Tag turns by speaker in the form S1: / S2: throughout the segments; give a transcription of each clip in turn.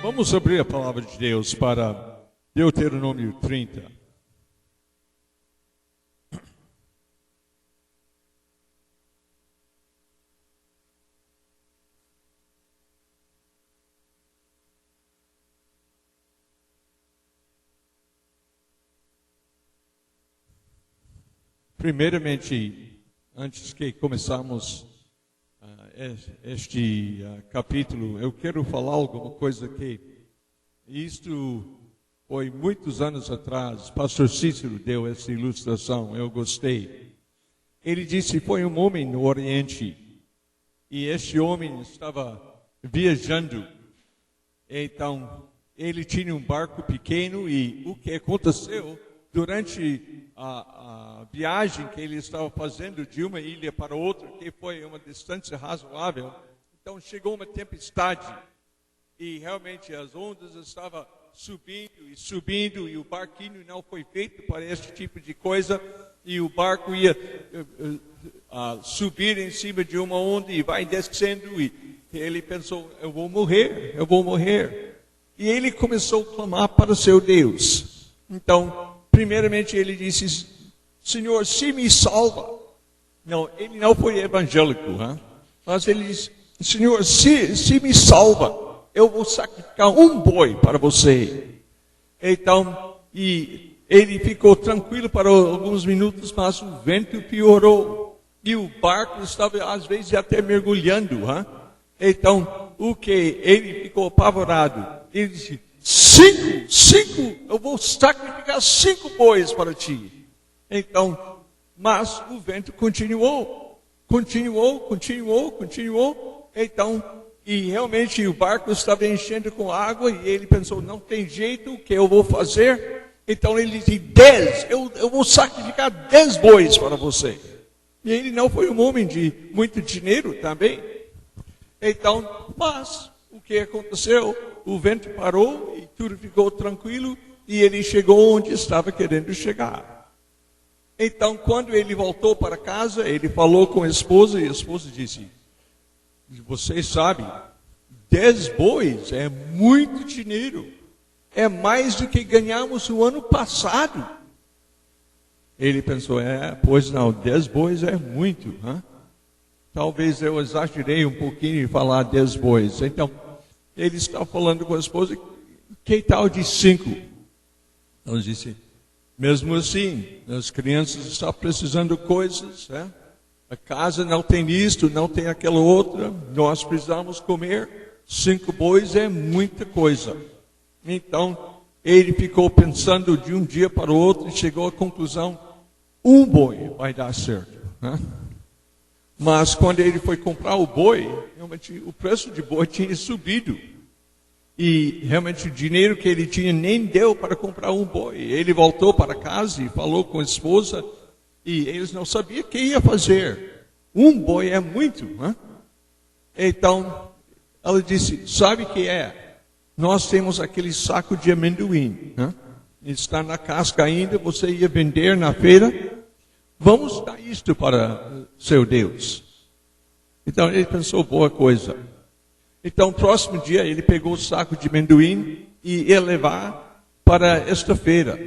S1: Vamos abrir a palavra de Deus para Deuteronômio 30. Primeiramente, antes que começarmos este capítulo, eu quero falar alguma coisa que isto foi muitos anos atrás. Pastor Cícero deu essa ilustração, eu gostei. Ele disse que foi um homem no Oriente e este homem estava viajando. Então, ele tinha um barco pequeno e o que aconteceu durante a viagem que ele estava fazendo de uma ilha para outra, que foi uma distância razoável, então chegou uma tempestade e realmente as ondas estavam subindo e o barquinho não foi feito para esse tipo de coisa e o barco ia subir em cima de uma onda e vai descendo e ele pensou, eu vou morrer. E ele começou a clamar para o seu Deus. Então, primeiramente ele disse, Senhor, se me salva. Não, ele não foi evangélico, mas ele disse, Senhor, se me salva, eu vou sacrificar um boi para você. Então, e ele ficou tranquilo para alguns minutos, mas o vento piorou. E o barco estava, às vezes, até mergulhando. Então, o que? Ele ficou apavorado. Ele disse, cinco, eu vou sacrificar 5 bois para ti. Então, mas o vento continuou. Então, e realmente o barco estava enchendo com água e ele pensou, não tem jeito, o que eu vou fazer? Então ele disse, 10, eu vou sacrificar 10 bois para você. E ele não foi um homem de muito dinheiro também. Então, mas o que aconteceu? O vento parou e tudo ficou tranquilo e ele chegou onde estava querendo chegar. Então, quando ele voltou para casa, ele falou com a esposa e a esposa disse, você sabe, 10 bois é muito dinheiro. É mais do que ganhamos o ano passado. Ele pensou, pois não, 10 bois é muito. Talvez eu exagerei um pouquinho em falar 10 bois. Então, ele está falando com a esposa, que tal de 5? Ela disse, mesmo assim, as crianças estão precisando de coisas, a casa não tem isto, não tem aquela outra, nós precisamos comer, 5 bois é muita coisa. Então, ele ficou pensando de um dia para o outro e chegou à conclusão, um boi vai dar certo. Mas quando ele foi comprar o boi, realmente o preço de boi tinha subido. E realmente o dinheiro que ele tinha nem deu para comprar um boi. Ele voltou para casa e falou com a esposa e eles não sabiam o que ia fazer. Um boi é muito. Então, ela disse, sabe o que é? Nós temos aquele saco de amendoim. Está na casca ainda, você ia vender na feira. Vamos dar isto para seu Deus. Então ele pensou, boa coisa. Então, próximo dia, ele pegou o saco de amendoim e ia levar para esta feira.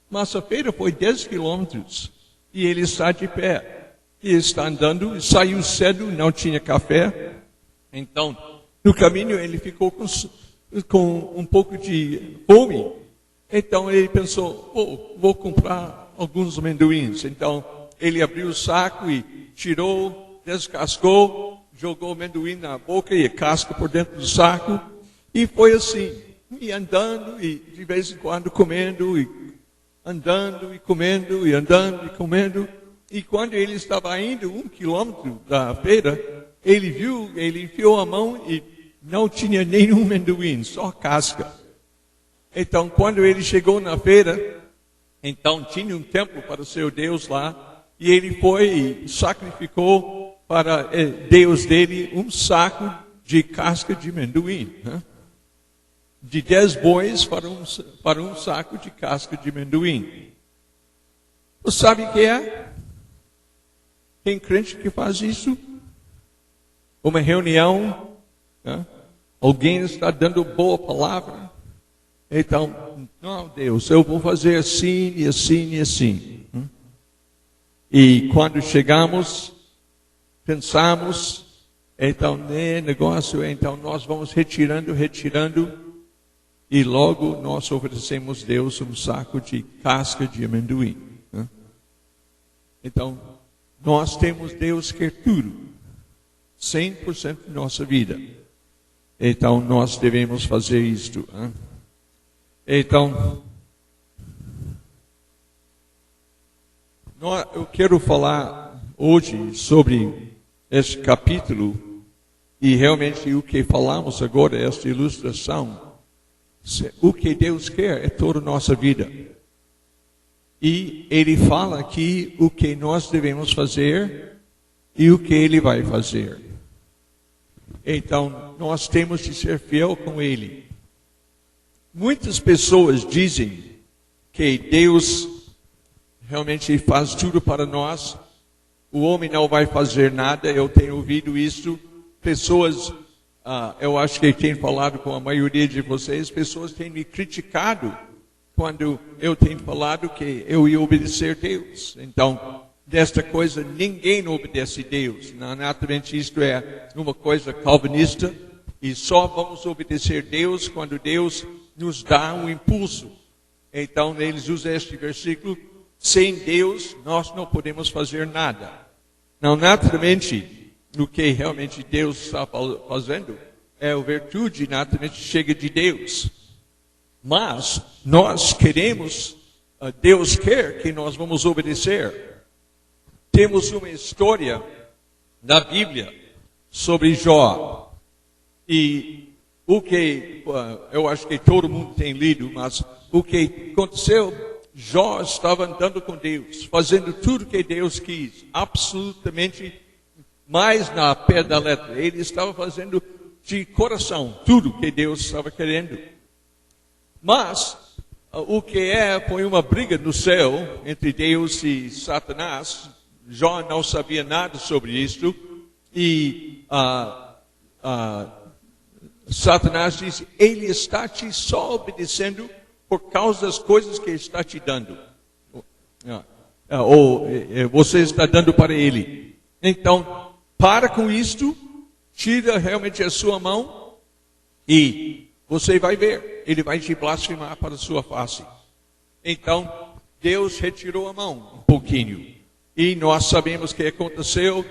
S1: Mas a feira foi 10 quilômetros e ele está de pé. E está andando, saiu cedo, não tinha café. Então, no caminho, ele ficou com um pouco de fome. Então, ele pensou, vou comprar alguns amendoins. Então, ele abriu o saco e tirou, descascou, jogou o amendoim na boca e a casca por dentro do saco. E foi assim, e andando, e de vez em quando comendo, e andando, e comendo, e andando, e comendo. E quando ele estava indo 1 quilômetro da feira, ele viu, ele enfiou a mão e não tinha nenhum amendoim, só casca. Então, quando ele chegou na feira, então tinha um templo para o seu Deus lá, e ele foi e sacrificou para Deus dele um saco de casca de amendoim. De 10 bois para um saco de casca de amendoim. Você sabe o que é? Tem crente que faz isso? Uma reunião, Alguém está dando boa palavra? Então, não, Deus, eu vou fazer assim e assim e assim. E quando chegamos, pensamos, então, negócio, então nós vamos retirando, e logo nós oferecemos a Deus um saco de casca de amendoim. Então, nós temos Deus que quer tudo, 100% de nossa vida. Então, nós devemos fazer isto. Então, eu quero falar hoje sobre este capítulo, e realmente o que falamos agora, esta ilustração, o que Deus quer é toda a nossa vida. E Ele fala aqui o que nós devemos fazer e o que Ele vai fazer. Então, nós temos de ser fiel com Ele. Muitas pessoas dizem que Deus realmente faz tudo para nós, o homem não vai fazer nada. Eu tenho ouvido isso. Pessoas, eu acho que tenho falado com a maioria de vocês, pessoas têm me criticado quando eu tenho falado que eu ia obedecer a Deus. Então, desta coisa, ninguém obedece a Deus. Naturalmente, isto é uma coisa calvinista, e só vamos obedecer a Deus quando Deus nos dá um impulso. Então, eles usam este versículo: sem Deus, nós não podemos fazer nada. Não, naturalmente, o que realmente Deus está fazendo é a virtude, naturalmente, chega de Deus. Mas nós queremos, Deus quer que nós vamos obedecer. Temos uma história na Bíblia sobre Jó. E o que, eu acho que todo mundo tem lido, mas o que aconteceu, Jó estava andando com Deus, fazendo tudo que Deus quis, absolutamente mais na pé da letra. Ele estava fazendo de coração tudo que Deus estava querendo. Mas o que foi uma briga no céu entre Deus e Satanás. Jó não sabia nada sobre isto. E Satanás disse: ele está te só obedecendo por causa das coisas que está te dando. Ou você está dando para ele. Então, para com isto, tira realmente a sua mão e você vai ver, ele vai te blasfemar para a sua face. Então, Deus retirou a mão um pouquinho. E nós sabemos que aconteceu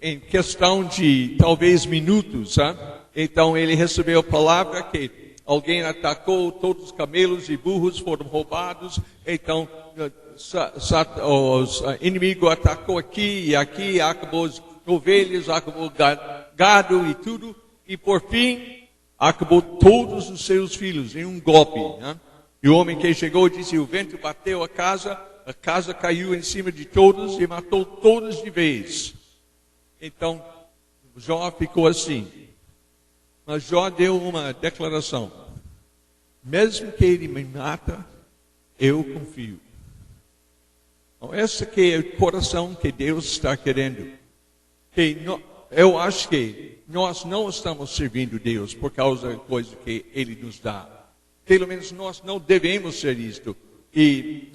S1: em questão de talvez minutos. Então, ele recebeu a palavra que alguém atacou, todos os camelos e burros foram roubados. Então, os inimigos atacou aqui e aqui, acabou as ovelhas, acabou gado e tudo. E por fim, acabou todos os seus filhos em um golpe. E o homem que chegou disse: o vento bateu a casa caiu em cima de todos e matou todos de vez. Então, Jó ficou assim. Mas Jó deu uma declaração: mesmo que ele me mata, eu confio. Então, esse que é o coração que Deus está querendo. Eu acho que nós não estamos servindo Deus por causa da coisa que Ele nos dá. Pelo menos nós não devemos ser isto. E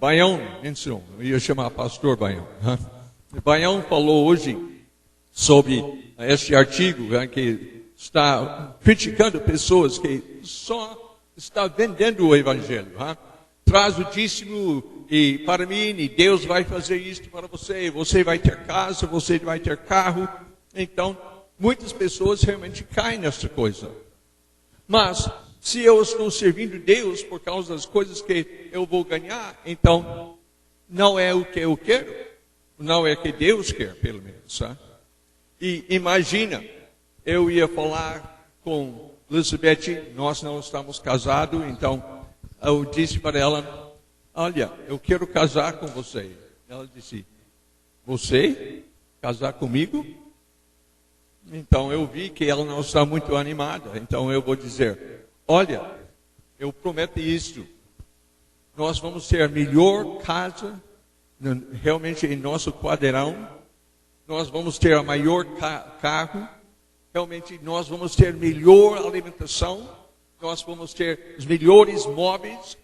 S1: Baião mencionou, eu ia chamar pastor Baião. Baião falou hoje sobre este artigo que está criticando pessoas que só estão vendendo o evangelho. Traz o dízimo e para mim, e Deus vai fazer isso para você. Você vai ter casa, você vai ter carro. Então, muitas pessoas realmente caem nessa coisa. Mas, se eu estou servindo Deus por causa das coisas que eu vou ganhar, então, não é o que eu quero. Não é o que Deus quer, pelo menos. E imagina, eu ia falar com Elizabeth, nós não estamos casados, então eu disse para ela: olha, eu quero casar com você. Ela disse: você? Casar comigo? Então eu vi que ela não está muito animada. Então eu vou dizer: olha, eu prometo isto. Nós vamos ter a melhor casa, realmente em nosso quadrão. Nós vamos ter a maior carro. realmente nós vamos ter melhor alimentação, nós vamos ter os melhores móveis,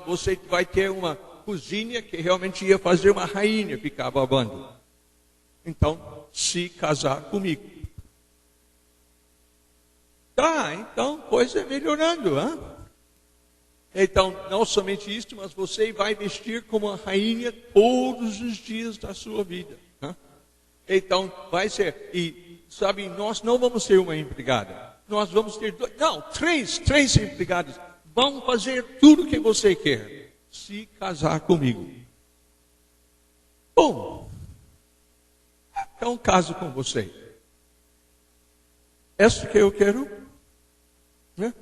S1: você vai ter uma cozinha que realmente ia fazer uma rainha ficar babando. Então, se casar comigo. Tá, então, coisa melhorando, hein? Então, não somente isso, mas você vai vestir como uma rainha todos os dias da sua vida. Hein? Então, vai ser, e sabe, nós não vamos ter uma empregada. Nós vamos ter três empregados. Vão fazer tudo o que você quer. Se casar comigo. Bom, então caso com você. Essa que eu quero. Né?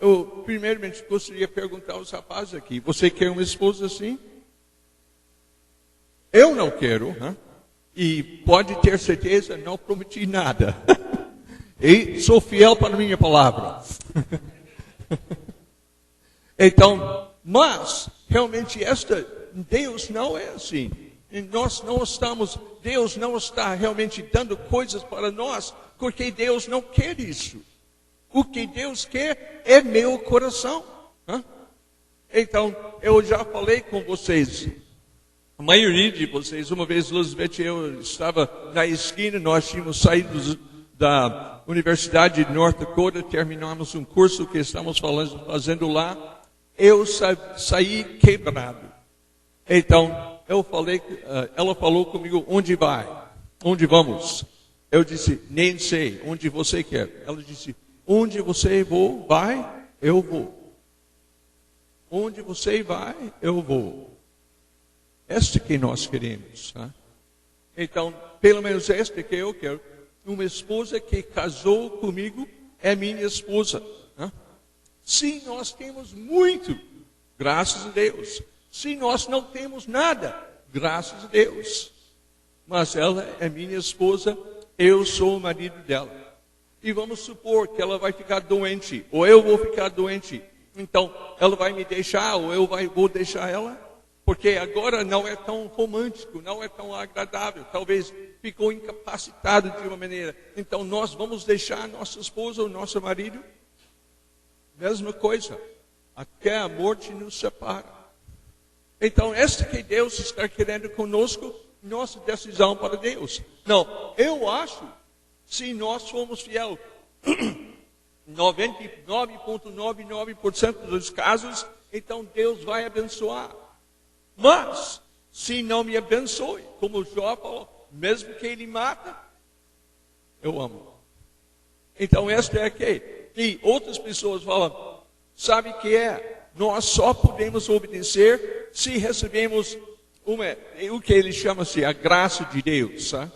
S1: Eu primeiramente gostaria de perguntar aos rapazes aqui. Você quer uma esposa assim? Eu não quero. Né? E pode ter certeza, não prometi nada. E sou fiel para a minha palavra. Então, mas, realmente, Deus não é assim. E Deus não está realmente dando coisas para nós, porque Deus não quer isso. O que Deus quer é meu coração. Então, eu já falei com vocês, a maioria de vocês, uma vez, Elizabeth e eu estava na esquina, nós tínhamos saído da Universidade de North Dakota, terminamos um curso que estamos fazendo lá, eu saí quebrado. Então, ela falou comigo, onde vai? Onde vamos? Eu disse, nem sei, onde você quer? Ela disse, onde você vai, eu vou. Onde você vai, eu vou. Este que nós queremos. Tá? Então, pelo menos este que eu quero. Uma esposa que casou comigo é minha esposa. Né? Se nós temos muito, graças a Deus. Se nós não temos nada, graças a Deus. Mas ela é minha esposa, eu sou o marido dela. E vamos supor que ela vai ficar doente, ou eu vou ficar doente. Então, ela vai me deixar, ou eu vou deixar ela? Porque agora não é tão romântico, não é tão agradável. Talvez ficou incapacitado de uma maneira. Então nós vamos deixar nossa esposa ou nosso marido? Mesma coisa. Até a morte nos separa. Então esta que Deus está querendo conosco, nossa decisão para Deus. Não, eu acho, se nós formos fiel, 99,99% dos casos, então Deus vai abençoar. Mas, se não me abençoe, como Jó falou, mesmo que ele mata, eu amo. Então, esta é a que. E outras pessoas falam, sabe o que é? Nós só podemos obedecer se recebemos o que ele chama-se a graça de Deus. Sabe?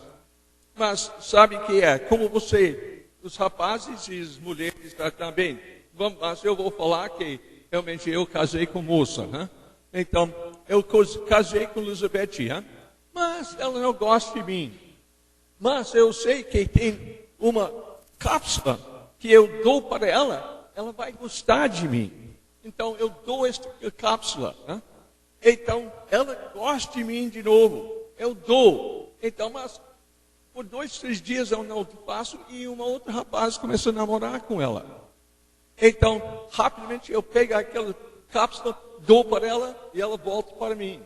S1: Mas, sabe o que é? Como você, os rapazes e as mulheres também. Mas eu vou falar que realmente eu casei com moça. Né? Então, eu casei com Elizabeth, hein? Mas ela não gosta de mim. Mas eu sei que tem uma cápsula que eu dou para ela, ela vai gostar de mim. Então, eu dou esta cápsula. Hein? Então, ela gosta de mim de novo. Eu dou. Então, mas por 2, 3 dias eu não faço e uma outra rapaz começa a namorar com ela. Então, rapidamente eu pego aquela cápsula, dou para ela e ela volta para mim.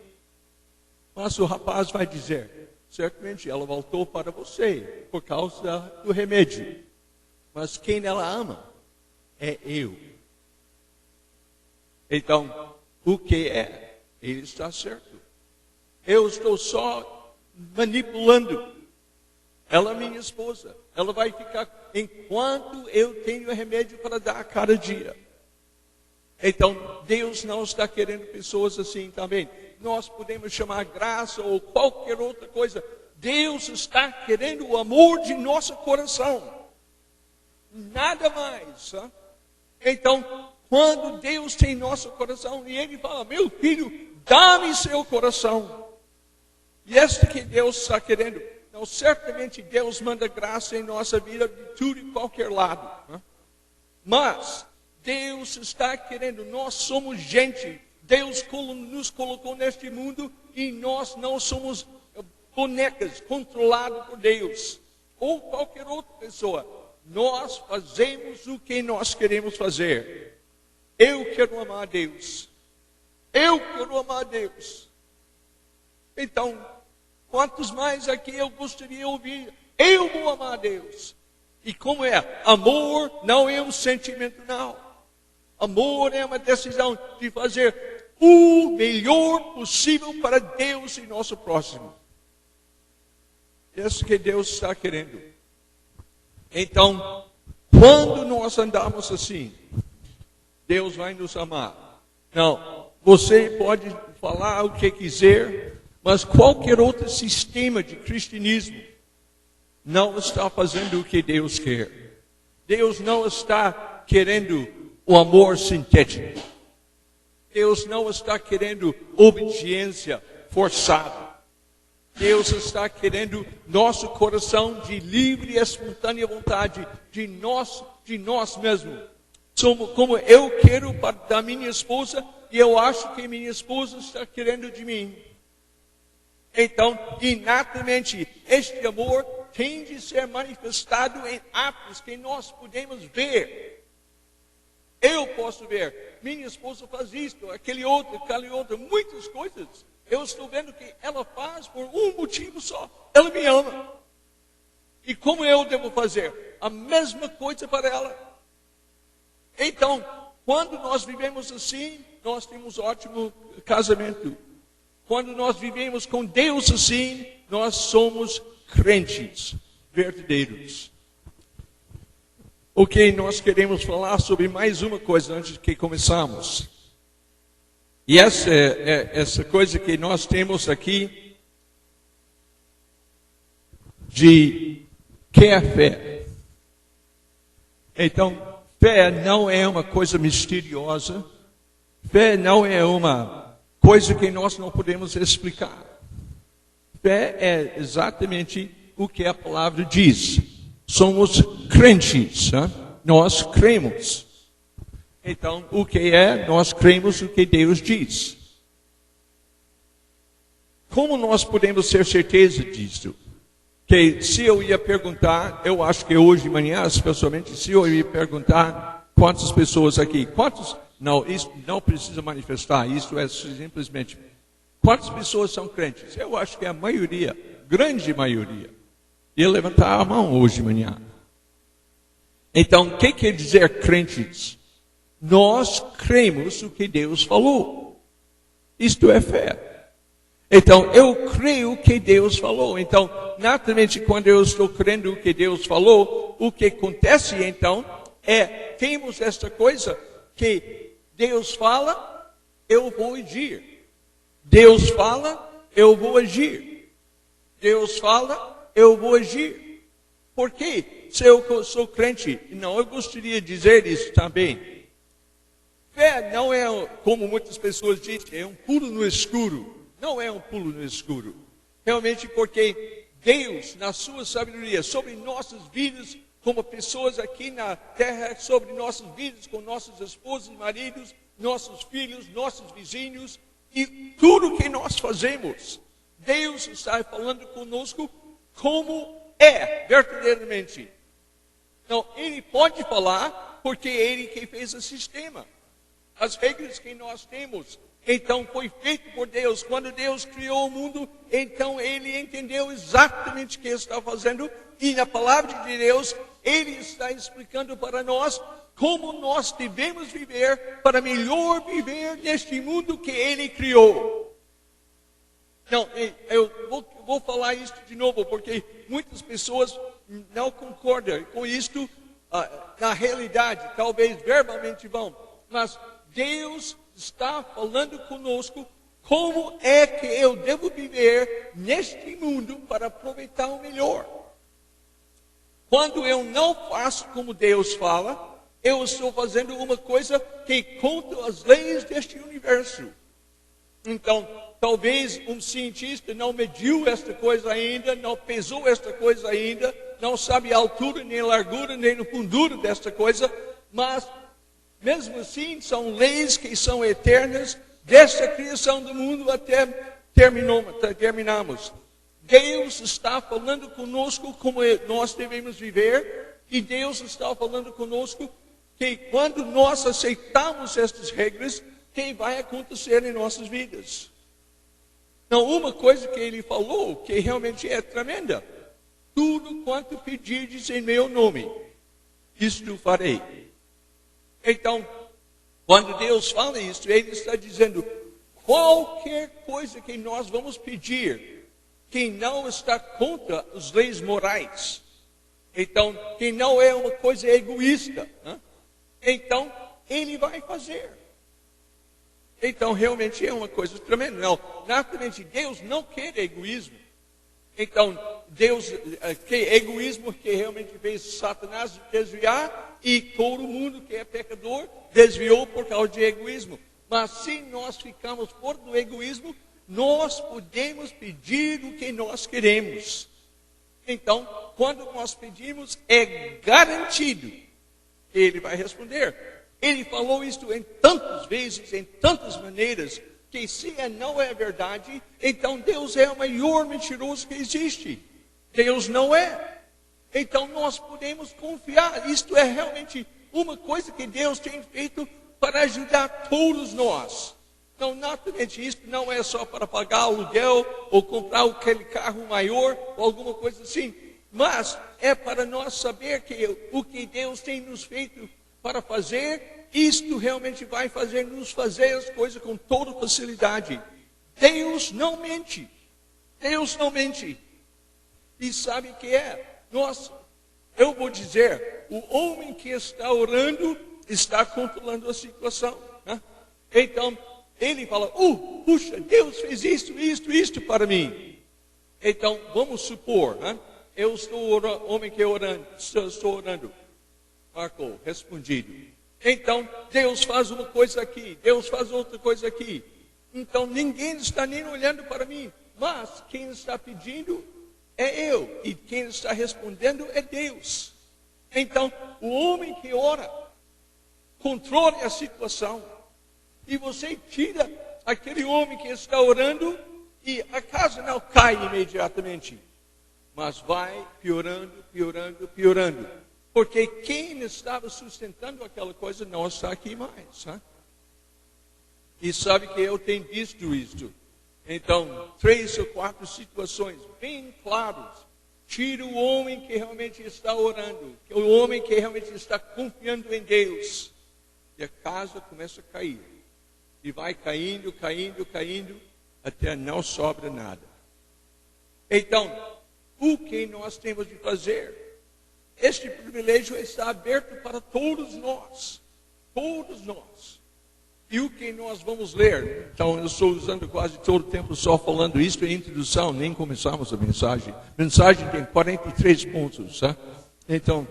S1: Mas o rapaz vai dizer, certamente ela voltou para você por causa do remédio. Mas quem ela ama é eu. Então, o que é? Ele está certo. Eu estou só manipulando. Ela é minha esposa. Ela vai ficar enquanto eu tenho remédio para dar a cada dia. Então, Deus não está querendo pessoas assim também. Nós podemos chamar graça ou qualquer outra coisa. Deus está querendo o amor de nosso coração. Nada mais. Sabe? Então, quando Deus tem nosso coração e Ele fala, meu filho, dá-me seu coração. E esta que Deus está querendo. Então, certamente Deus manda graça em nossa vida de tudo e qualquer lado. Né? Mas Deus está querendo, nós somos gente. Deus nos colocou neste mundo e nós não somos bonecas controladas por Deus. Ou qualquer outra pessoa. nós fazemos o que nós queremos fazer. Eu quero amar a Deus. Eu quero amar a Deus. Então, quantos mais aqui eu gostaria de ouvir? Eu vou amar a Deus. E como é? Amor não é um sentimento, não. Amor é uma decisão de fazer o melhor possível para Deus e nosso próximo. É isso que Deus está querendo. Então, quando nós andamos assim, Deus vai nos amar. Não, você pode falar o que quiser, mas qualquer outro sistema de cristianismo não está fazendo o que Deus quer. Deus não está querendo o amor sintético. Deus não está querendo obediência forçada. Deus está querendo nosso coração de livre e espontânea vontade de nós mesmos. Como eu quero da minha esposa e eu acho que minha esposa está querendo de mim. Então, inatamente, este amor tem de ser manifestado em atos que nós podemos ver. Eu posso ver, minha esposa faz isto, aquele outro, muitas coisas. Eu estou vendo que ela faz por um motivo só. Ela me ama. E como eu devo fazer? A mesma coisa para ela. Então, quando nós vivemos assim, nós temos ótimo casamento. Quando nós vivemos com Deus assim, nós somos crentes verdadeiros. Ok, nós queremos falar sobre mais uma coisa antes de que começarmos. E essa coisa que nós temos aqui de que é fé. Então, fé não é uma coisa misteriosa. Fé não é uma coisa que nós não podemos explicar. Fé é exatamente o que a palavra diz. Somos crentes, né? Nós cremos. Então, o que é? Nós cremos o que Deus diz. Como nós podemos ter certeza disso? Que se eu ia perguntar, eu acho que hoje de manhã, especialmente, se eu ia perguntar quantas pessoas aqui, não, isso não precisa manifestar, isso é simplesmente, quantas pessoas são crentes? Eu acho que a maioria, grande maioria, ia levantar a mão hoje de manhã. Então, o que quer dizer crentes? Nós cremos o que Deus falou. Isto é fé. Então, eu creio o que Deus falou. Então, naturalmente, quando eu estou crendo o que Deus falou, o que acontece então temos esta coisa que Deus fala, eu vou agir. Deus fala, eu vou agir. Deus fala, eu vou agir. Por quê? Se eu sou crente, não, eu gostaria de dizer isso também. Fé não é, como muitas pessoas dizem, é um pulo no escuro. Não é um pulo no escuro. Realmente porque Deus, na sua sabedoria, sobre nossas vidas, como pessoas aqui na terra, sobre nossas vidas, com nossas esposas e maridos, nossos filhos, nossos vizinhos, e tudo que nós fazemos, Deus está falando conosco como é, verdadeiramente. Então, Ele pode falar, porque é Ele que fez o sistema. As regras que nós temos, então foi feito por Deus. Quando Deus criou o mundo, então Ele entendeu exatamente o que está fazendo. E na palavra de Deus, Ele está explicando para nós como nós devemos viver para melhor viver neste mundo que Ele criou. Não, eu vou falar isso de novo, porque muitas pessoas não concordam com isto. Na realidade, talvez verbalmente vão, mas Deus está falando conosco como é que eu devo viver neste mundo para aproveitar o melhor. Quando eu não faço como Deus fala, eu estou fazendo uma coisa que contra as leis deste universo. Então, talvez um cientista não mediu esta coisa ainda, não pesou esta coisa ainda, não sabe a altura, nem a largura, nem a fundura desta coisa, mas mesmo assim, são leis que são eternas, desta criação do mundo até terminamos. Deus está falando conosco como nós devemos viver, E Deus está falando conosco que quando nós aceitamos estas regras, que vai acontecer em nossas vidas. Não, uma coisa que ele falou, que realmente é tremenda. Tudo quanto pedirdes em meu nome, isto farei. Então, quando Deus fala isso, Ele está dizendo, qualquer coisa que nós vamos pedir, que não está contra as leis morais, então, que não é uma coisa egoísta, né? Então, Ele vai fazer. Então, realmente é uma coisa tremenda. Não, naturalmente, Deus não quer egoísmo. Então, Deus quer egoísmo que realmente fez Satanás desviar e todo mundo que é pecador desviou por causa de egoísmo. Mas se nós ficamos fora do egoísmo, nós podemos pedir o que nós queremos. Então, quando nós pedimos, é garantido que Ele vai responder. Ele falou isso em tantas vezes, em tantas maneiras, que se não é verdade, então Deus é o maior mentiroso que existe. Deus não é. Então nós podemos confiar. Isto é realmente uma coisa que Deus tem feito para ajudar todos nós. Então, naturalmente, isso não é só para pagar aluguel ou comprar aquele carro maior ou alguma coisa assim. Mas é para nós saber que o que Deus tem nos feito para fazer, isto realmente vai nos fazer as coisas com toda facilidade. Deus não mente. Deus não mente. E sabe o que é? Eu vou dizer, o homem que está orando está controlando a situação. Né? Então, ele fala, puxa, Deus fez isto para mim. Então, vamos supor, né? Eu estou orando, homem que estou orando. Marcou, respondido. Então, Deus faz uma coisa aqui, Deus faz outra coisa aqui. Então, ninguém está nem olhando para mim. Mas, quem está pedindo é eu. E quem está respondendo é Deus. Então, o homem que ora, controle a situação. E você tira aquele homem que está orando e a casa não cai imediatamente. Mas vai piorando, piorando, piorando. Porque quem estava sustentando aquela coisa não está aqui mais. Né? E sabe que eu tenho visto isto. Então, 3 ou 4 situações bem claras. Tira o homem que realmente está orando. O homem que realmente está confiando em Deus. E a casa começa a cair. E vai caindo, caindo, caindo, até não sobra nada. Então, o que nós temos de fazer? Este privilégio está aberto para todos nós. Todos nós. E o que nós vamos ler? Então, eu estou usando quase todo o tempo só falando isso em introdução, nem começamos a mensagem. A mensagem tem 43 pontos. Tá? Então,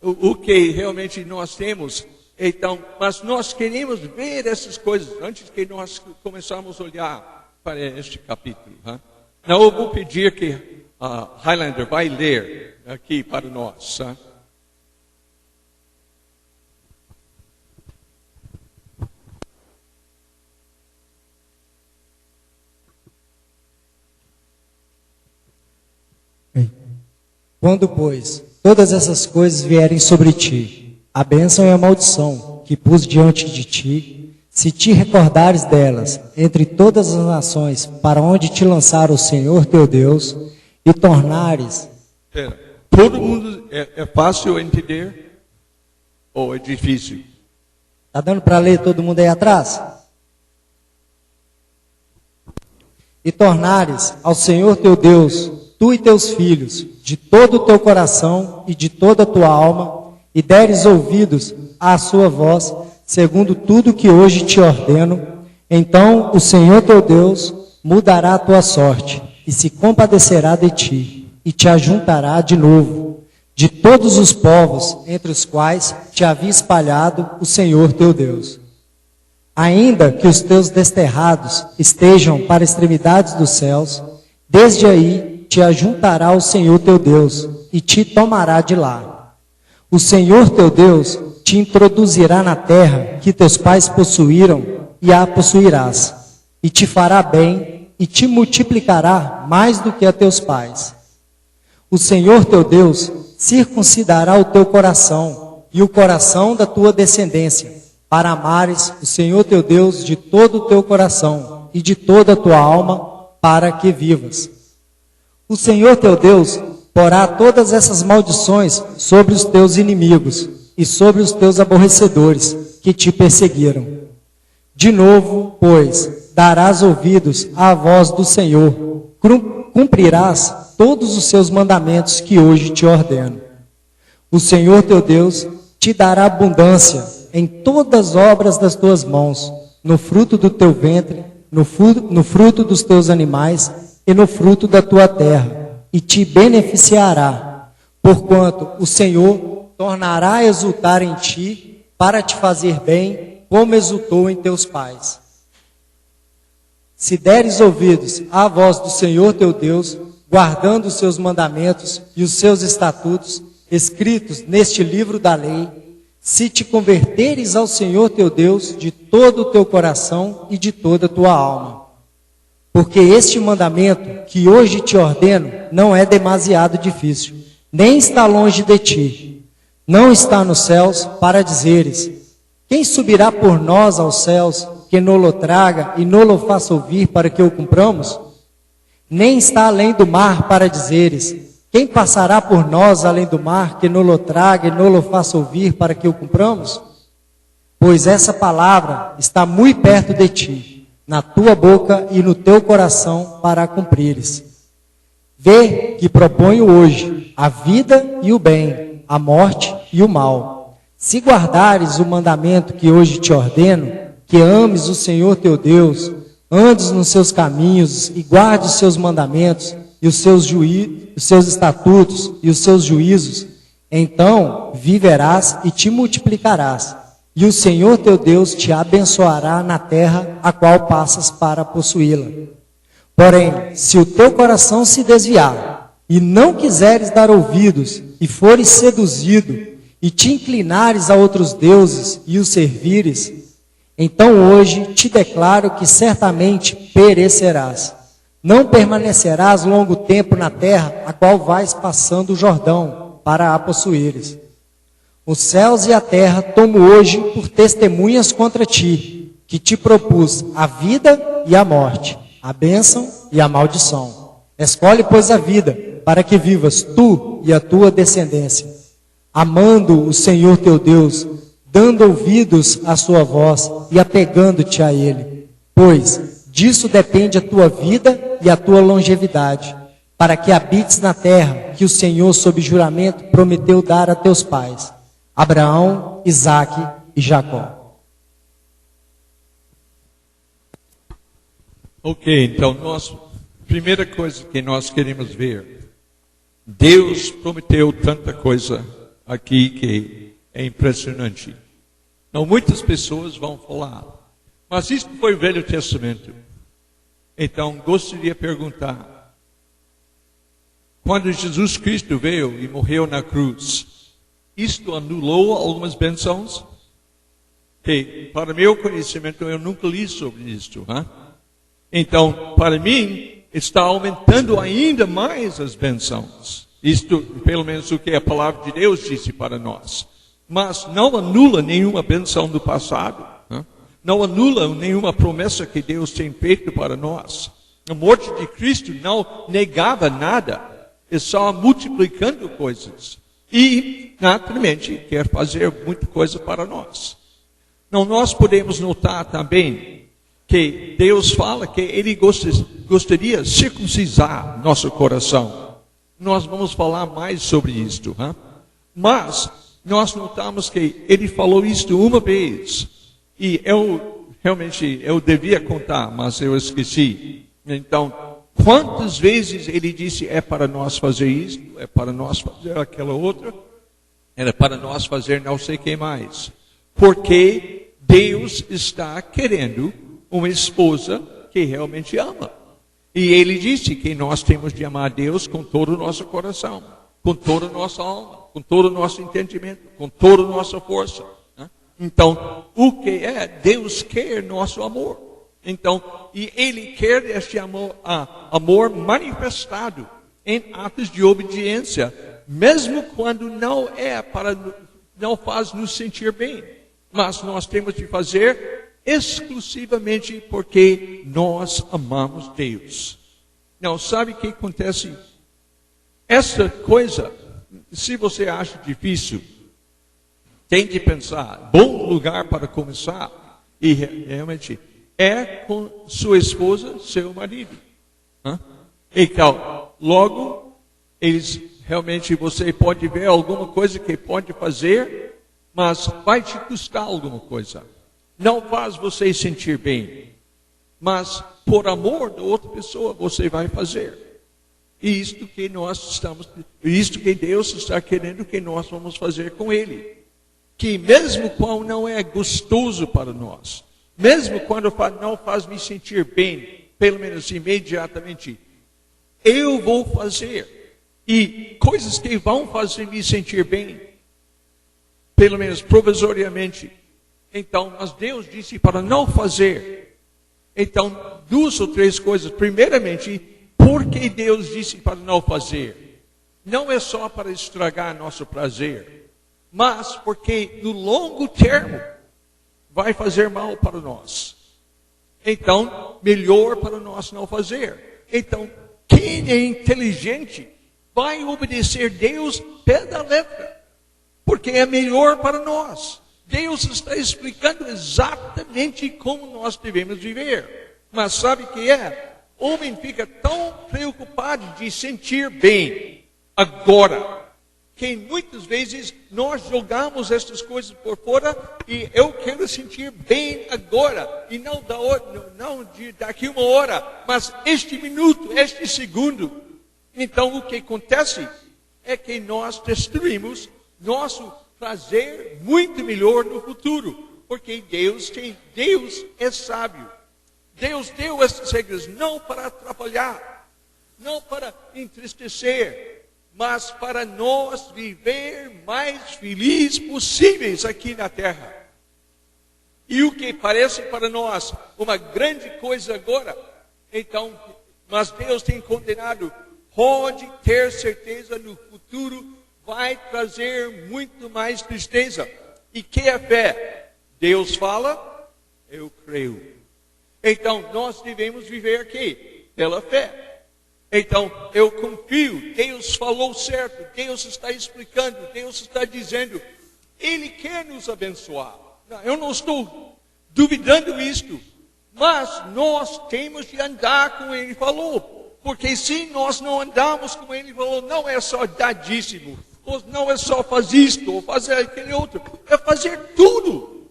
S1: o que realmente nós temos... Então, mas nós queremos ver essas coisas antes que nós começarmos a olhar para este capítulo. Hein? Então, eu vou pedir que a Highlander vai ler aqui para nós. Hein?
S2: Quando, pois, todas essas coisas vierem sobre ti, a bênção e a maldição que pus diante de ti, se te recordares delas entre todas as nações para onde te lançar o Senhor teu Deus, e tornares...
S1: Todo mundo é fácil entender ou é difícil?
S2: Está dando para ler todo mundo aí atrás? E tornares ao Senhor teu Deus, tu e teus filhos, de todo o teu coração e de toda a tua alma, e deres ouvidos à sua voz, segundo tudo que hoje te ordeno, então o Senhor teu Deus mudará a tua sorte, e se compadecerá de ti, e te ajuntará de novo, de todos os povos entre os quais te havia espalhado o Senhor teu Deus. Ainda que os teus desterrados estejam para extremidades dos céus, desde aí te ajuntará o Senhor teu Deus, e te tomará de lá. O Senhor teu Deus te introduzirá na terra que teus pais possuíram, e a possuirás, e te fará bem, e te multiplicará mais do que a teus pais. O Senhor teu Deus circuncidará o teu coração e o coração da tua descendência, para amares o Senhor teu Deus de todo o teu coração e de toda a tua alma, para que vivas. O Senhor teu Deus porá todas essas maldições sobre os teus inimigos e sobre os teus aborrecedores que te perseguiram. De novo, pois, darás ouvidos à voz do Senhor, cumprirás todos os seus mandamentos que hoje te ordeno. O Senhor teu Deus te dará abundância em todas as obras das tuas mãos, no fruto do teu ventre, no fruto dos teus animais e no fruto da tua terra, e te beneficiará, porquanto o Senhor tornará a exultar em ti, para te fazer bem, como exultou em teus pais. Se deres ouvidos à voz do Senhor teu Deus, guardando os seus mandamentos e os seus estatutos, escritos neste livro da lei, se te converteres ao Senhor teu Deus de todo o teu coração e de toda a tua alma. Porque este mandamento que hoje te ordeno não é demasiado difícil, nem está longe de ti. Não está nos céus para dizeres: quem subirá por nós aos céus, que nolo traga e nolo faça ouvir para que o cumpramos? Nem está além do mar para dizeres: quem passará por nós além do mar, que nolo traga e nolo faça ouvir para que o cumpramos? Pois essa palavra está muito perto de ti, na tua boca e no teu coração, para a cumprires. Vê que proponho hoje a vida e o bem, a morte e o mal. Se guardares o mandamento que hoje te ordeno, que ames o Senhor teu Deus, andes nos seus caminhos e guardes os seus mandamentos e os seus estatutos e os seus juízos, então viverás e te multiplicarás, e o Senhor teu Deus te abençoará na terra a qual passas para possuí-la. Porém, se o teu coração se desviar, e não quiseres dar ouvidos, e fores seduzido, e te inclinares a outros deuses, e os servires, então hoje te declaro que certamente perecerás. Não permanecerás longo tempo na terra, a qual vais passando o Jordão, para a possuíres. Os céus e a terra tomo hoje por testemunhas contra ti, que te propus a vida e a morte, a bênção e a maldição. Escolhe, pois, a vida, para que vivas tu e a tua descendência, amando o Senhor teu Deus, dando ouvidos à sua voz e apegando-te a Ele. Pois disso depende a tua vida e a tua longevidade, para que habites na terra que o Senhor, sob juramento, prometeu dar a teus pais, Abraão, Isaque e Jacó.
S1: Ok, então, primeira coisa que nós queremos ver, Deus prometeu tanta coisa aqui que é impressionante. Então, muitas pessoas vão falar, mas isso foi o Velho Testamento. Então, gostaria de perguntar, quando Jesus Cristo veio e morreu na cruz, isto anulou algumas bênçãos? Que, para meu conhecimento, eu nunca li sobre isso. Então, para mim, está aumentando ainda mais as bênçãos. Isto, pelo menos, o que a palavra de Deus disse para nós. Mas não anula nenhuma bênção do passado. Não anula nenhuma promessa que Deus tem feito para nós. A morte de Cristo não negava nada. É só multiplicando coisas. E, naturalmente, quer fazer muita coisa para nós. Então, nós podemos notar também que Deus fala que Ele gostaria de circuncisar nosso coração. Nós vamos falar mais sobre isto. Mas, nós notamos que Ele falou isto uma vez. E eu devia contar, mas eu esqueci. Então, quantas vezes Ele disse, é para nós fazer isto, é para nós fazer aquela outra, era para nós fazer não sei o que mais. Porque Deus está querendo uma esposa que realmente ama. E Ele disse que nós temos de amar Deus com todo o nosso coração, com toda a nossa alma, com todo o nosso entendimento, com toda a nossa força. Então, o que é? Deus quer nosso amor. Então, e Ele quer este amor manifestado em atos de obediência mesmo quando não faz nos sentir bem, mas nós temos de fazer exclusivamente porque nós amamos Deus. Não, sabe o que acontece? Essa coisa, se você acha difícil, tem que pensar, bom lugar para começar, e realmente é com sua esposa, seu marido. Então, logo, realmente você pode ver alguma coisa que pode fazer, mas vai te custar alguma coisa. Não faz você sentir bem, mas por amor da outra pessoa você vai fazer. E isto que Deus está querendo que nós vamos fazer com Ele. Que mesmo quando não é gostoso para nós, mesmo quando não faz me sentir bem, pelo menos imediatamente, eu vou fazer. E coisas que vão fazer me sentir bem, pelo menos provisoriamente. Então, mas Deus disse para não fazer. Então, 2 ou 3 coisas. Primeiramente, por que Deus disse para não fazer? Não é só para estragar nosso prazer, mas porque no longo termo vai fazer mal para nós. Então, melhor para nós não fazer. Então, quem é inteligente vai obedecer Deus pé da letra, porque é melhor para nós. Deus está explicando exatamente como nós devemos viver. Mas sabe o que é? O homem fica tão preocupado de sentir bem agora, que muitas vezes nós jogamos essas coisas por fora e eu quero sentir bem agora, e não daqui uma hora, mas este minuto, este segundo. Então o que acontece é que nós destruímos nosso prazer muito melhor no futuro, porque Deus é sábio. Deus deu essas regras não para atrapalhar, não para entristecer, mas para nós viver mais felizes possíveis aqui na terra. E o que parece para nós uma grande coisa agora, então, mas Deus tem condenado, pode ter certeza no futuro vai trazer muito mais tristeza. E que é fé? Deus fala, eu creio. Então, nós devemos viver aqui pela fé. Então, eu confio, Deus falou certo, Deus está explicando, Deus está dizendo, Ele quer nos abençoar. Eu não estou duvidando isto, mas nós temos de andar como Ele falou. Porque se nós não andarmos como Ele falou, não é só dar dízimo, ou não é só fazer isto, ou fazer aquele outro, é fazer tudo.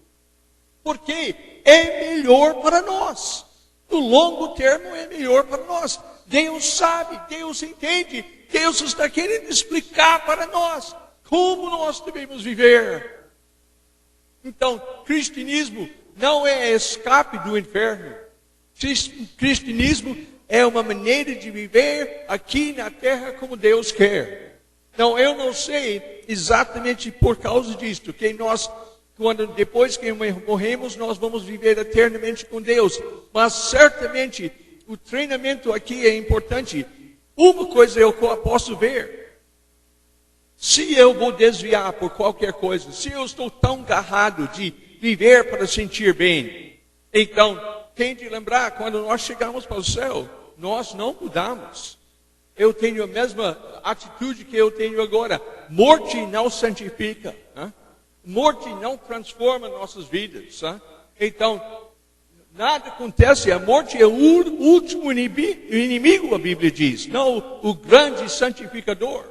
S1: Porque é melhor para nós. No longo termo é melhor para nós. Deus sabe, Deus entende, Deus está querendo explicar para nós como nós devemos viver. Então, cristianismo não é escape do inferno. Cristianismo é uma maneira de viver aqui na terra como Deus quer. Então, eu não sei exatamente por causa disto, que nós, depois que morremos, nós vamos viver eternamente com Deus. Mas certamente, o treinamento aqui é importante. Uma coisa eu posso ver. Se eu vou desviar por qualquer coisa, se eu estou tão agarrado de viver para sentir bem, então, tem de lembrar, quando nós chegamos para o céu, nós não mudamos. Eu tenho a mesma atitude que eu tenho agora. Morte não santifica. Morte não transforma nossas vidas. Então, nada acontece. A morte é o último inimigo, a Bíblia diz. Não o grande santificador.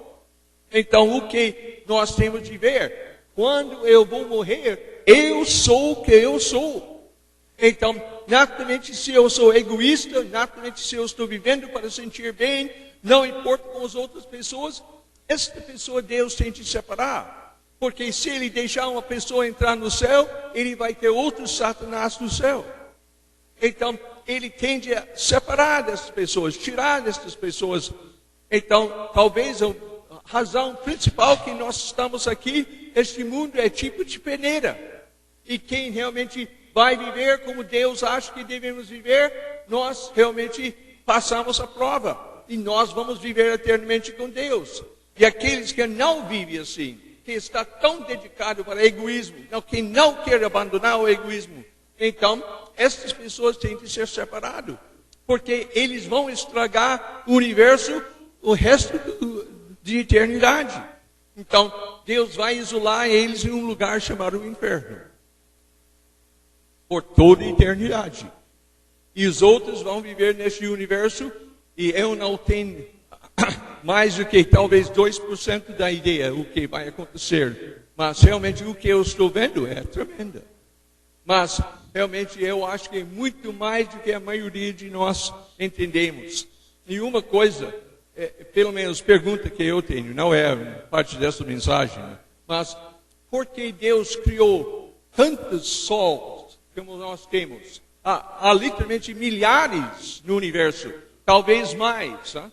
S1: Então, o que nós temos de ver? Quando eu vou morrer, eu sou o que eu sou. Então, naturalmente, se eu sou egoísta, naturalmente, se eu estou vivendo para sentir bem, não importa com as outras pessoas, esta pessoa Deus tem de separar. Porque se Ele deixar uma pessoa entrar no céu, Ele vai ter outro Satanás no céu. Então, Ele tende a separar dessas pessoas, tirar dessas pessoas. Então, talvez a razão principal que nós estamos aqui, este mundo é tipo de peneira. E quem realmente vai viver como Deus acha que devemos viver, nós realmente passamos a prova. E nós vamos viver eternamente com Deus. E aqueles que não vivem assim, que está tão dedicado para o egoísmo, que não quer abandonar o egoísmo, então, essas pessoas têm que ser separadas, porque eles vão estragar o universo o resto de eternidade. Então, Deus vai isolar eles em um lugar chamado inferno, por toda a eternidade. E os outros vão viver neste universo, e eu não tenho mais do que talvez 2% da ideia o que vai acontecer. Mas realmente o que eu estou vendo é tremendo. Mas realmente eu acho que é muito mais do que a maioria de nós entendemos. E uma coisa, pelo menos pergunta que eu tenho, não é parte dessa mensagem, né? Mas por que Deus criou tantos sols como nós temos? Há literalmente milhares no universo, talvez mais. Né?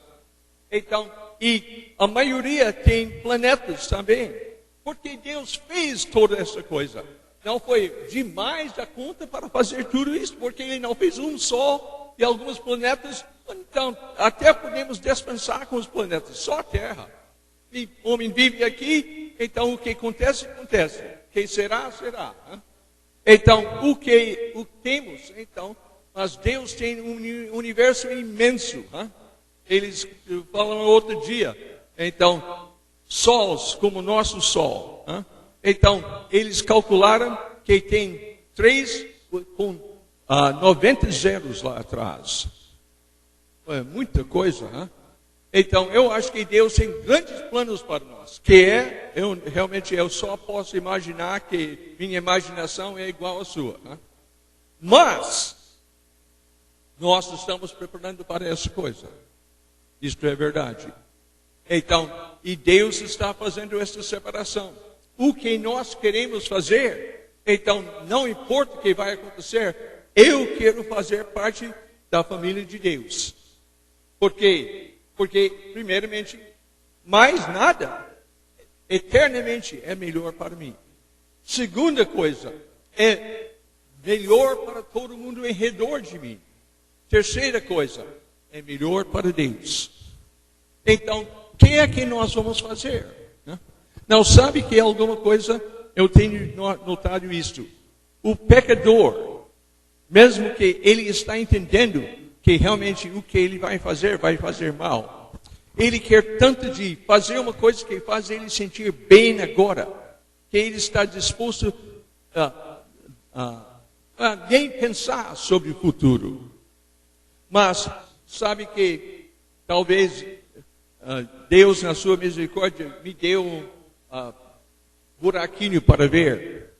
S1: Então, e a maioria tem planetas também. Porque Deus fez toda essa coisa. Não foi demais da conta para fazer tudo isso, porque Ele não fez um sol e alguns planetas. Então, até podemos dispensar com os planetas, só a Terra. E o homem vive aqui, então o que acontece, acontece. O que será, será. Né? Então, o que temos, então, mas Deus tem um universo imenso. Né? Eles falam outro dia, então, sols como o nosso sol. Né? Então, eles calcularam que tem 3 com 90 zeros lá atrás. É muita coisa, né? Então, eu acho que Deus tem grandes planos para nós. Eu só posso imaginar que minha imaginação é igual à sua. Né? Mas, nós estamos preparando para essa coisa. Isto é verdade. Então, e Deus está fazendo essa separação. O que nós queremos fazer, então, não importa o que vai acontecer, eu quero fazer parte da família de Deus. Por quê? Porque, primeiramente, mais nada, eternamente é melhor para mim. Segunda coisa, é melhor para todo mundo em redor de mim. Terceira coisa, é melhor para Deus. Então, o que é que nós vamos fazer? Não sabe que alguma coisa, eu tenho notado isto. O pecador, mesmo que ele está entendendo que realmente o que ele vai fazer mal. Ele quer tanto de fazer uma coisa que faz ele sentir bem agora, que ele está disposto a nem pensar sobre o futuro. Mas sabe que talvez Deus, na sua misericórdia, me deu um buraquinho para ver.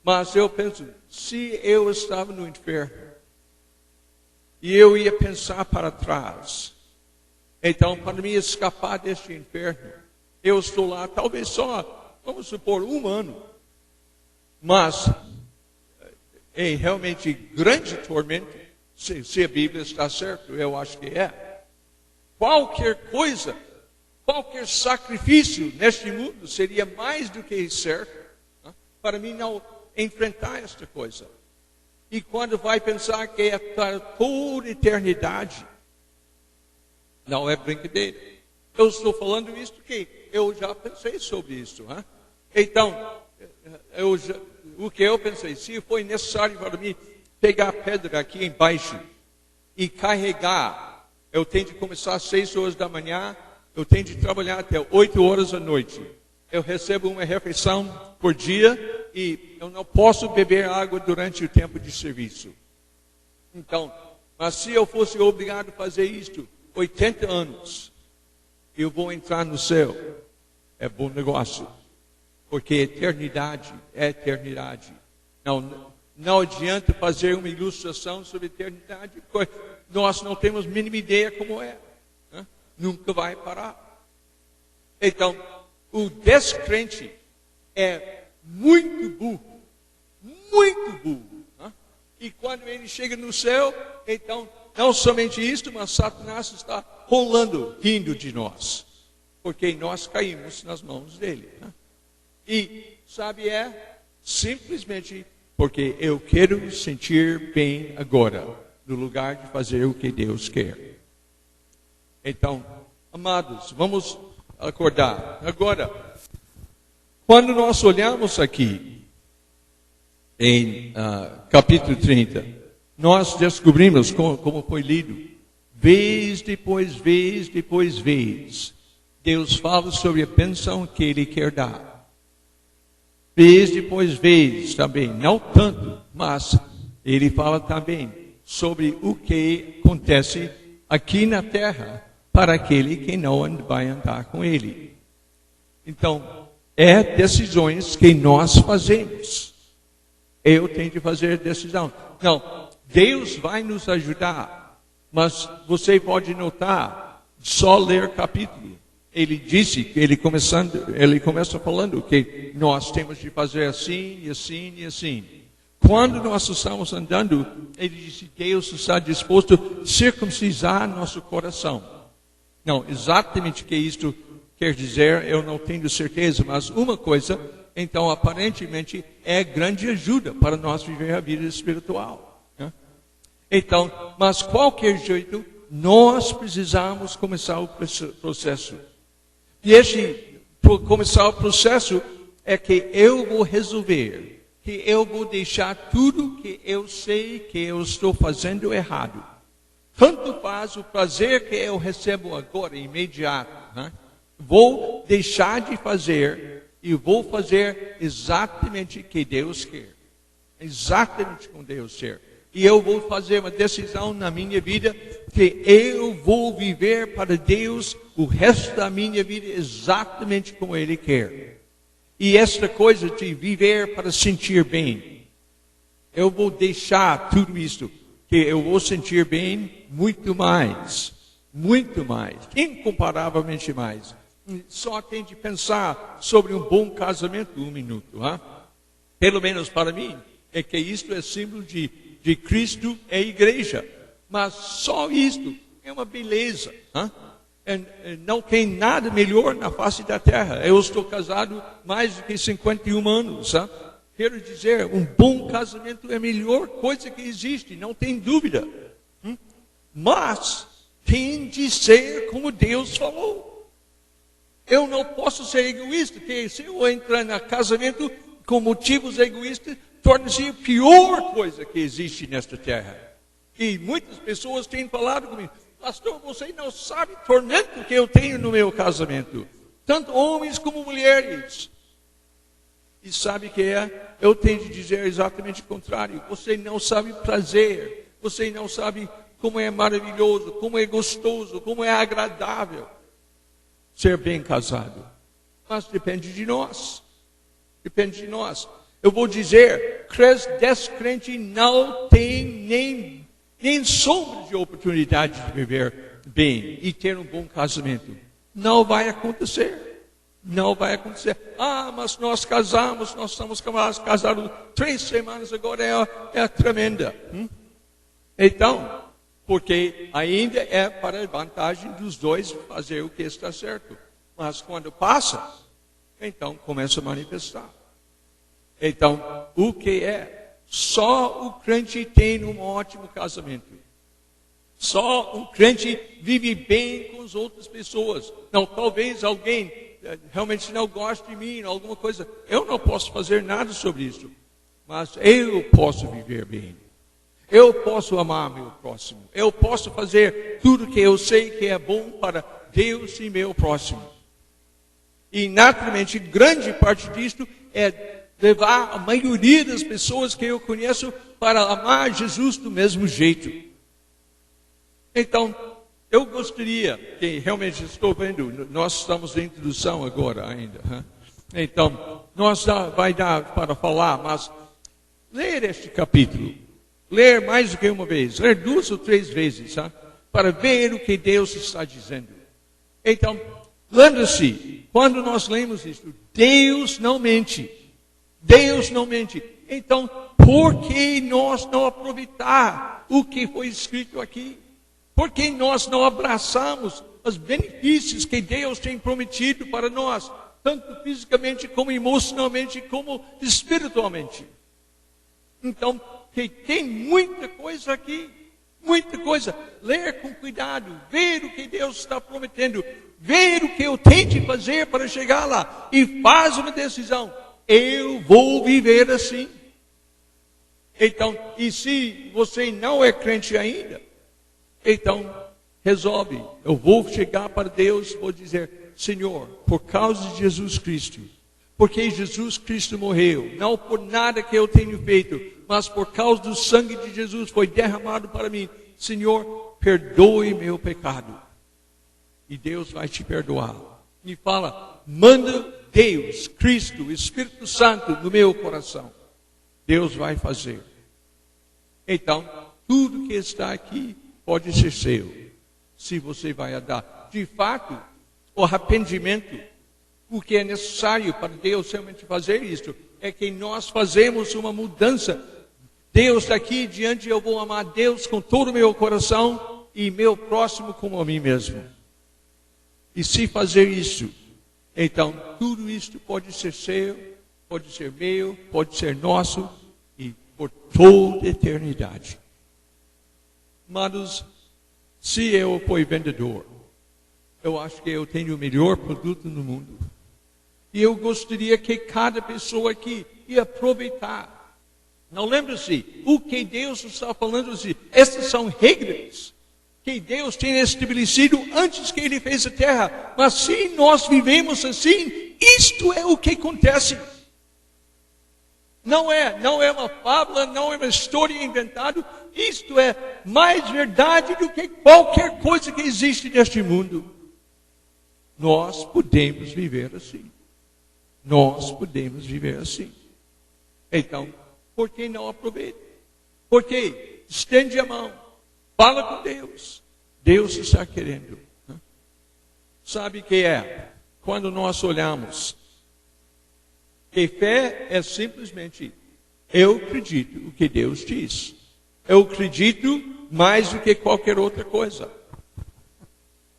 S1: Mas eu penso, se eu estava no inferno, e eu ia pensar para trás, então para me escapar deste inferno, eu estou lá, talvez só, vamos supor, 1 ano. Mas é realmente grande tormento, se a Bíblia está certa, eu acho que é. Qualquer coisa, qualquer sacrifício neste mundo seria mais do que certo, né, para mim não enfrentar esta coisa. E quando vai pensar que é para toda eternidade, não é brincadeira. Eu estou falando isso que eu já pensei sobre isso. Né? Então, o que eu pensei, se foi necessário para mim pegar a pedra aqui embaixo e carregar, eu tenho de começar às 6 horas da manhã, eu tenho de trabalhar até 8 horas da noite. Eu recebo uma refeição por dia e eu não posso beber água durante o tempo de serviço. Então, mas se eu fosse obrigado a fazer isto 80 anos, eu vou entrar no céu. É bom negócio. Porque eternidade é eternidade. Não adianta fazer uma ilustração sobre eternidade, porque nós não temos a mínima ideia como é. Né? Nunca vai parar. Então, o descrente é muito burro. Muito burro. Né? E quando ele chega no céu, então, não somente isto, mas Satanás está rolando, rindo de nós. Porque nós caímos nas mãos dele. Né? E, sabe, é simplesmente porque eu quero sentir bem agora, no lugar de fazer o que Deus quer. Então, amados, vamos acordar. Agora, quando nós olhamos aqui em capítulo 30, nós descobrimos, como foi lido, vez depois vez, Deus fala sobre a bênção que Ele quer dar. Vez depois vez também, não tanto, mas Ele fala também sobre o que acontece aqui na terra para aquele que não vai andar com Ele. Então, é decisões que nós fazemos. Eu tenho que fazer decisão. Não, Deus vai nos ajudar, mas você pode notar, só ler capítulo. Ele disse que ele começa falando que nós temos de fazer assim, e assim, e assim. Quando nós estamos andando, ele disse que Deus está disposto a circuncisar nosso coração. Não, exatamente o que isto quer dizer, eu não tenho certeza, mas uma coisa, então, aparentemente, é grande ajuda para nós viver a vida espiritual. Né? Então, mas qualquer jeito, nós precisamos começar o processo. E começar o processo é que eu vou resolver, que eu vou deixar tudo que eu sei que eu estou fazendo errado. Tanto faz o prazer que eu recebo agora, imediato. Né? Vou deixar de fazer e vou fazer exatamente o que Deus quer. Exatamente como Deus quer. E eu vou fazer uma decisão na minha vida que eu vou viver para Deus o resto da minha vida exatamente como Ele quer. E esta coisa de viver para sentir bem, eu vou deixar tudo isso, que eu vou sentir bem muito mais, incomparavelmente mais. Só tem de pensar sobre um bom casamento um minuto. Hein? Pelo menos para mim, é que isto é símbolo de Cristo e a igreja. Mas só isto é uma beleza. Hein? Não tem nada melhor na face da terra. Eu estou casado mais do que 51 anos. Hein? Quero dizer, um bom casamento é a melhor coisa que existe, não tem dúvida. Mas tem de ser como Deus falou. Eu não posso ser egoísta, porque se eu entrar no casamento com motivos egoístas, torna-se a pior coisa que existe nesta terra. E muitas pessoas têm falado comigo, pastor, você não sabe o tormento que eu tenho no meu casamento. Tanto homens como mulheres. E sabe o que é? Eu tenho de dizer exatamente o contrário. Você não sabe o prazer. Você não sabe como é maravilhoso, como é gostoso, como é agradável ser bem casado. Mas depende de nós. Depende de nós. Eu vou dizer, descrente não tem nem sombra de oportunidade de viver bem e ter um bom casamento. Não vai acontecer. Não vai acontecer. Mas nós casamos, nós estamos casados 3 semanas, agora é tremenda. Então, porque ainda é para a vantagem dos dois fazer o que está certo. Mas quando passa, então começa a manifestar. Então, o que é? Só o crente tem um ótimo casamento. Só um crente vive bem com as outras pessoas. Não, talvez alguém realmente não goste de mim, alguma coisa. Eu não posso fazer nada sobre isso. Mas eu posso viver bem. Eu posso amar meu próximo. Eu posso fazer tudo que eu sei que é bom para Deus e meu próximo. E naturalmente, grande parte disso é levar a maioria das pessoas que eu conheço para amar Jesus do mesmo jeito. Então, eu gostaria que realmente estou vendo, nós estamos em introdução agora ainda. Então, vai dar para falar, mas ler este capítulo, ler mais do que uma vez, ler 2 ou 3 vezes, para ver o que Deus está dizendo. Então, lembre-se, quando nós lemos isso, Deus não mente. Deus não mente. Então, por que nós não aproveitar o que foi escrito aqui? Por que nós não abraçamos os benefícios que Deus tem prometido para nós, tanto fisicamente como emocionalmente, como espiritualmente? Então, tem muita coisa aqui, muita coisa. Ler com cuidado, ver o que Deus está prometendo, ver o que eu tenho de fazer para chegar lá e faz uma decisão. Eu vou viver assim. Então, e se você não é crente ainda, então resolve. Eu vou chegar para Deus e vou dizer: Senhor, por causa de Jesus Cristo, porque Jesus Cristo morreu, não por nada que eu tenho feito, mas por causa do sangue de Jesus foi derramado para mim. Senhor, perdoe meu pecado. E Deus vai te perdoar. E fala: manda Deus, Cristo, Espírito Santo no meu coração. Deus vai fazer. Então, tudo que está aqui pode ser seu, se você vai andar. De fato, o arrependimento, o que é necessário para Deus realmente fazer isto, é que nós fazemos uma mudança. Deus está aqui diante, eu vou amar Deus com todo o meu coração e meu próximo como a mim mesmo. E se fazer isso, então tudo isto pode ser seu, pode ser meu, pode ser nosso e por toda a eternidade. Amados, se eu fui vendedor, eu acho que eu tenho o melhor produto no mundo. E eu gostaria que cada pessoa aqui ia aproveitar. Não lembre-se, o que Deus está falando assim, essas são regras que Deus tem estabelecido antes que Ele fez a terra. Mas se nós vivemos assim, isto é o que acontece. Não é uma fábula, não é uma história inventada. Isto é mais verdade do que qualquer coisa que existe neste mundo. Nós podemos viver assim. Nós podemos viver assim. Então, por que não aproveita? Por quê? Estende a mão. Fala com Deus. Deus está querendo. Sabe o que é? Quando nós olhamos, que fé é simplesmente, eu acredito o que Deus diz. Eu acredito mais do que qualquer outra coisa.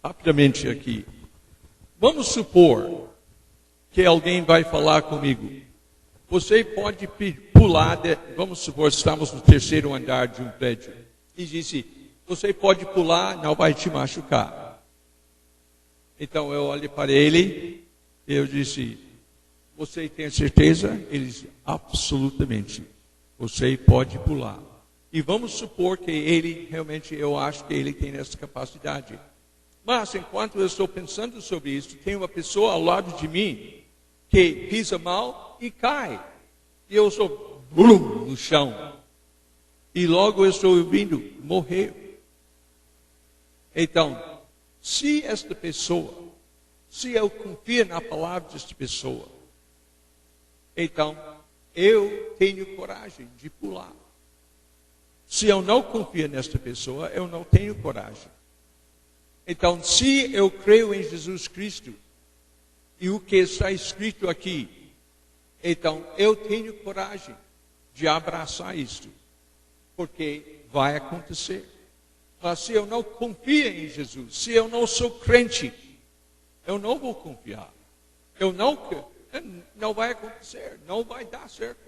S1: Rapidamente aqui. Vamos supor que alguém vai falar comigo. Você pode pular, vamos supor, estamos no 3º andar de um prédio. E disse, você pode pular, não vai te machucar. Então eu olhei para ele, e eu disse, você tem certeza? Ele disse, absolutamente. Você pode pular. E vamos supor que ele, realmente, eu acho que ele tem essa capacidade. Mas enquanto eu estou pensando sobre isso, tem uma pessoa ao lado de mim que pisa mal e cai. E eu estou no chão. E logo eu estou ouvindo, morreu. Então, se esta pessoa, se eu confio na palavra desta pessoa, então eu tenho coragem de pular. Se eu não confio nesta pessoa, eu não tenho coragem. Então, se eu creio em Jesus Cristo, e o que está escrito aqui, então eu tenho coragem de abraçar isto, porque vai acontecer. Mas se eu não confio em Jesus, se eu não sou crente, eu não vou confiar. Não vai acontecer, não vai dar certo.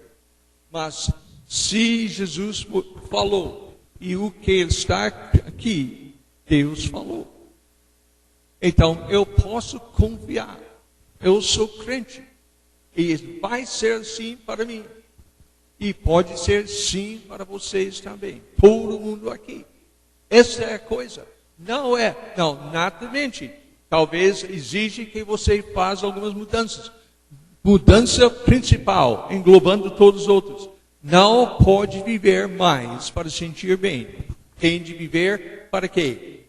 S1: Mas se Jesus falou, e o que está aqui, Deus falou. Então eu posso confiar. Eu sou crente. E vai ser assim para mim. E pode ser sim para vocês também. Todo mundo aqui. Essa é a coisa. Não, naturalmente. Talvez exige que você faça algumas mudanças. Mudança principal, englobando todos os outros. Não pode viver mais para sentir bem. Tem de viver para quê?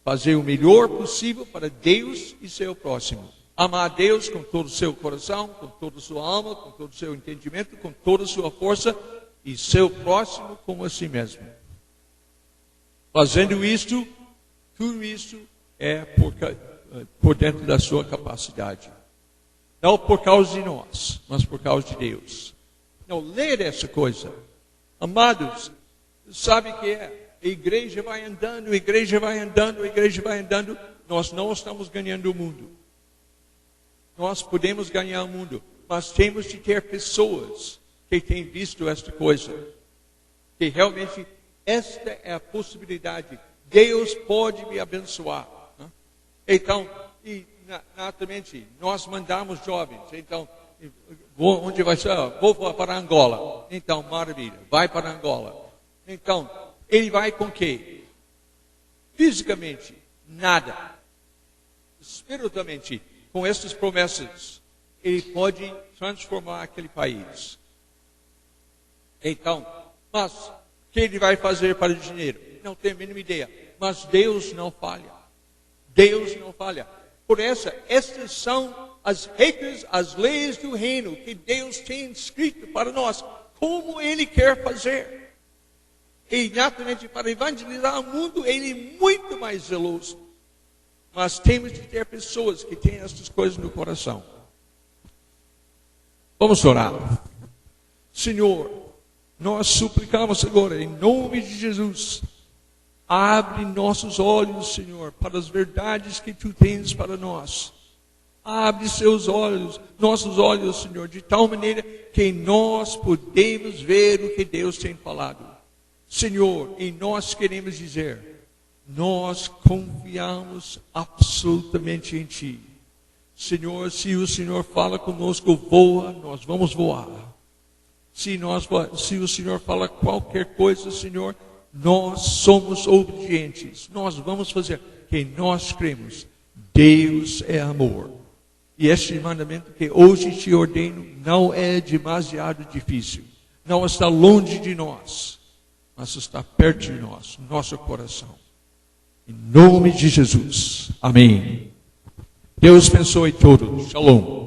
S1: Fazer o melhor possível para Deus e seu próximo. Amar a Deus com todo o seu coração, com toda a sua alma, com todo o seu entendimento, com toda a sua força, e seu próximo como a si mesmo. Fazendo isto, tudo isso é por dentro da sua capacidade. Não por causa de nós, mas por causa de Deus. Não, ler essa coisa. Amados, sabe o que é? A igreja vai andando, a igreja vai andando, a igreja vai andando. Nós não estamos ganhando o mundo. Nós podemos ganhar o mundo, mas temos de ter pessoas que têm visto esta coisa. Que realmente esta é a possibilidade. Deus pode me abençoar. Então, e naturalmente, nós mandamos jovens. Então, onde vai ser? Vou para Angola. Então, maravilha, vai para Angola. Então, ele vai com o quê? Fisicamente, nada. Espiritualmente, com essas promessas, ele pode transformar aquele país. Então, mas o que ele vai fazer para o dinheiro? Não tenho a mínima ideia. Mas Deus não falha. Deus não falha. Por essa, estas são as regras, as leis do reino que Deus tem escrito para nós. Como Ele quer fazer. E naturalmente para evangelizar o mundo, Ele é muito mais zeloso. Mas temos de ter pessoas que têm essas coisas no coração. Vamos orar. Senhor, nós suplicamos agora, em nome de Jesus, abre nossos olhos, Senhor, para as verdades que Tu tens para nós. Abre seus olhos, nossos olhos, Senhor, de tal maneira que nós podemos ver o que Deus tem falado. Senhor, e nós queremos dizer, nós confiamos absolutamente em Ti. Senhor, se o Senhor fala conosco, voa, nós vamos voar. Se o Senhor fala qualquer coisa, Senhor, nós somos obedientes. Nós vamos fazer, que nós cremos. Deus é amor. E este mandamento que hoje te ordeno não é demasiado difícil. Não está longe de nós, mas está perto de nós, nosso coração. Em nome de Jesus. Amém. Deus abençoe todos. Shalom.